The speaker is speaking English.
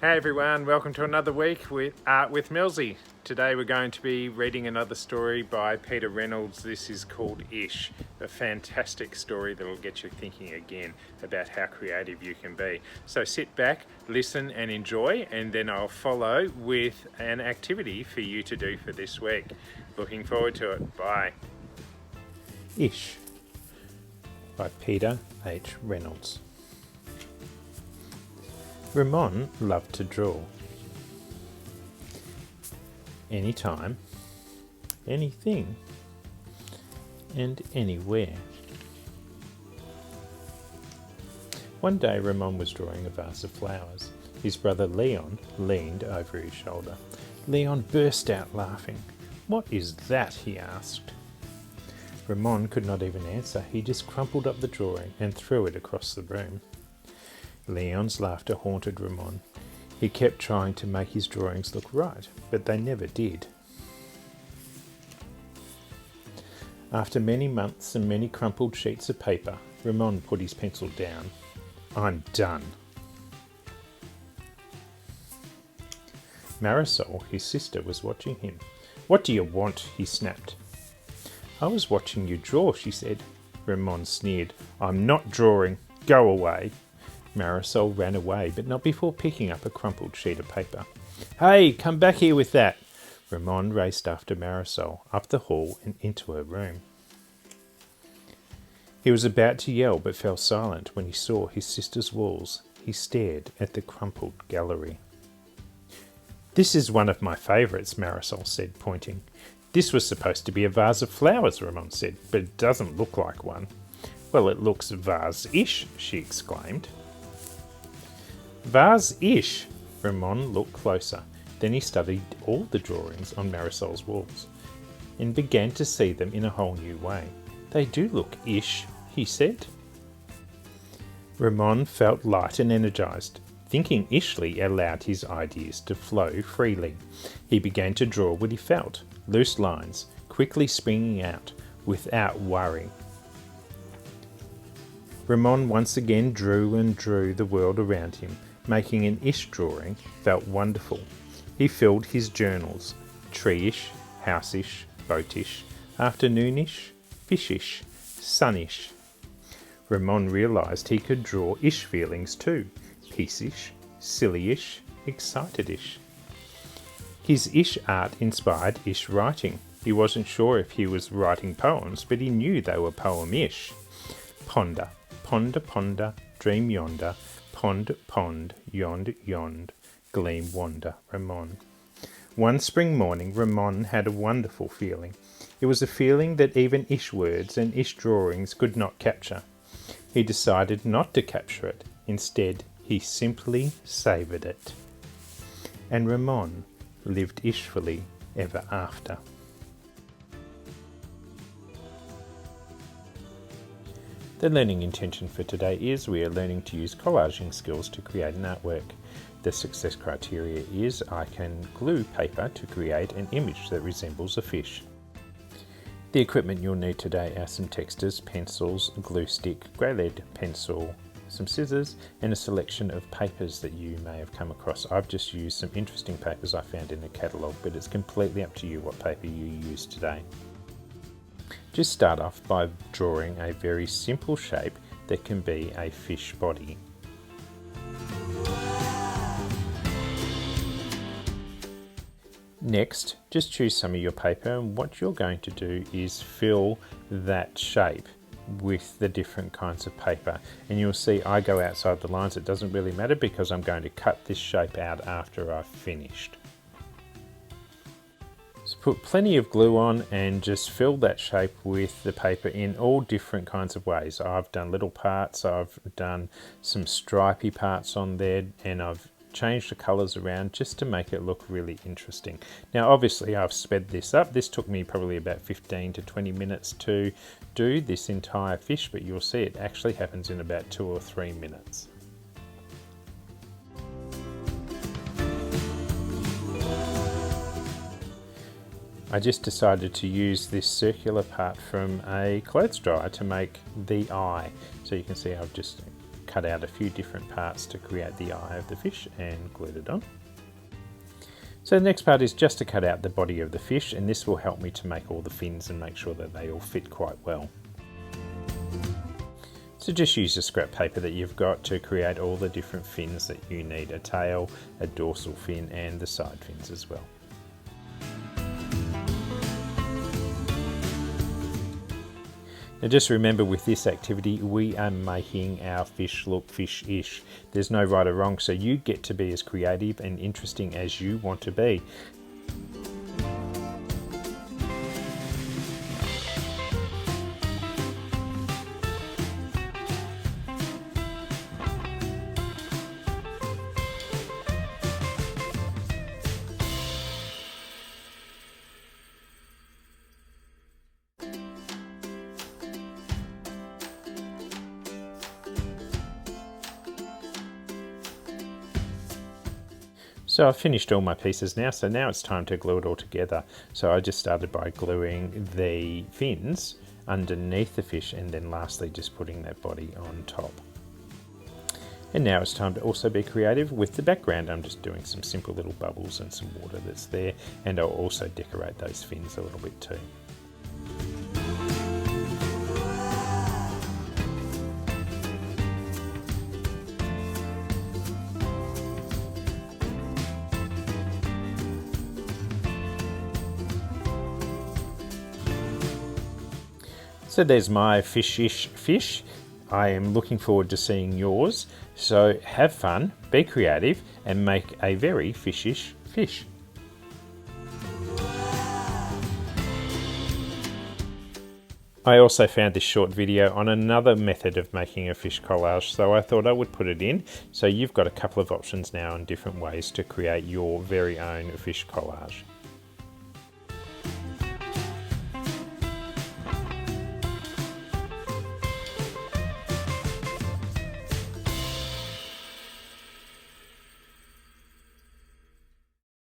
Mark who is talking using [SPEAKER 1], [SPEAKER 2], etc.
[SPEAKER 1] Hey everyone, welcome to another week with Art with Millsy. Today we're going to be reading another story by Peter Reynolds. This is called Ish, a fantastic story that will get you thinking again about how creative you can be. So sit back, listen and enjoy, and then I'll follow with an activity for you to do for this week. Looking forward to it. Bye. Ish by Peter H. Reynolds. Ramon loved to draw. Anytime, anything, and anywhere. One day Ramon was drawing a vase of flowers. His brother Leon leaned over his shoulder. Leon burst out laughing. "What is that?" he asked. Ramon could not even answer. He just crumpled up the drawing and threw it across the room. Leon's laughter haunted Ramon. He kept trying to make his drawings look right, but they never did. After many months and many crumpled sheets of paper, Ramon put his pencil down. "I'm done." Marisol, his sister, was watching him. "What do you want?" he snapped. "I was watching you draw," she said. Ramon sneered. "I'm not drawing. Go away." Marisol ran away, but not before picking up a crumpled sheet of paper. "Hey, come back here with that!" Ramon raced after Marisol, up the hall and into her room. He was about to yell, but fell silent when he saw his sister's walls. He stared at the crumpled gallery. "This is one of my favourites," Marisol said, pointing. "This was supposed to be a vase of flowers," Ramon said, "but it doesn't look like one." "Well, it looks vase-ish," she exclaimed. "Vase-ish?" Ramon looked closer. Then he studied all the drawings on Marisol's walls and began to see them in a whole new way. "They do look ish," he said. Ramon felt light and energized. Thinking ishly allowed his ideas to flow freely. He began to draw what he felt, loose lines, quickly springing out, without worry. Ramon once again drew and drew the world around him. Making an ish drawing felt wonderful. He filled his journals, tree-ish, house-ish, boat-ish, afternoon-ish, fish-ish, sun-ish. Ramon realised he could draw ish feelings too, peace-ish, silly-ish, excited-ish. His ish art inspired ish writing. He wasn't sure if he was writing poems, but he knew they were poem-ish. Ponder, ponder, ponder, dream yonder, pond, pond, yond, yond, gleam, wander, Ramon. One spring morning, Ramon had a wonderful feeling. It was a feeling that even ish words and ish drawings could not capture. He decided not to capture it. Instead, he simply savoured it. And Ramon lived ishfully ever after. The learning intention for today is we are learning to use collaging skills to create an artwork. The success criteria is I can glue paper to create an image that resembles a fish. The equipment you'll need today are some textures, pencils, a glue stick, grey lead pencil, some scissors, and a selection of papers that you may have come across. I've just used some interesting papers I found in a catalogue, but it's completely up to you what paper you use today. Just start off by drawing a very simple shape that can be a fish body. Next, just choose some of your paper, and what you're going to do is fill that shape with the different kinds of paper. And you'll see I go outside the lines. It doesn't really matter because I'm going to cut this shape out after I've finished. So put plenty of glue on and just fill that shape with the paper in all different kinds of ways. I've done little parts, I've done some stripy parts on there, and I've changed the colours around just to make it look really interesting. Now obviously I've sped this up. This took me probably about 15 to 20 minutes to do this entire fish, but you'll see it actually happens in about 2 or 3 minutes. I just decided to use this circular part from a clothes dryer to make the eye. So you can see I've just cut out a few different parts to create the eye of the fish and glued it on. So the next part is just to cut out the body of the fish, and this will help me to make all the fins and make sure that they all fit quite well. So just use the scrap paper that you've got to create all the different fins that you need, a tail, a dorsal fin and the side fins as well. Now just remember, with this activity we are making our fish look fish-ish. There's no right or wrong, so you get to be as creative and interesting as you want to be. So I've finished all my pieces now, so now it's time to glue it all together. So I just started by gluing the fins underneath the fish and then lastly just putting that body on top. And now it's time to also be creative with the background. I'm just doing some simple little bubbles and some water that's there, and I'll also decorate those fins a little bit too. So there's my Fish-ish-Fish. I am looking forward to seeing yours. So have fun, be creative, and make a very fish-ish fish. I also found this short video on another method of making a fish collage, so I thought I would put it in. So you've got a couple of options now on different ways to create your very own fish collage.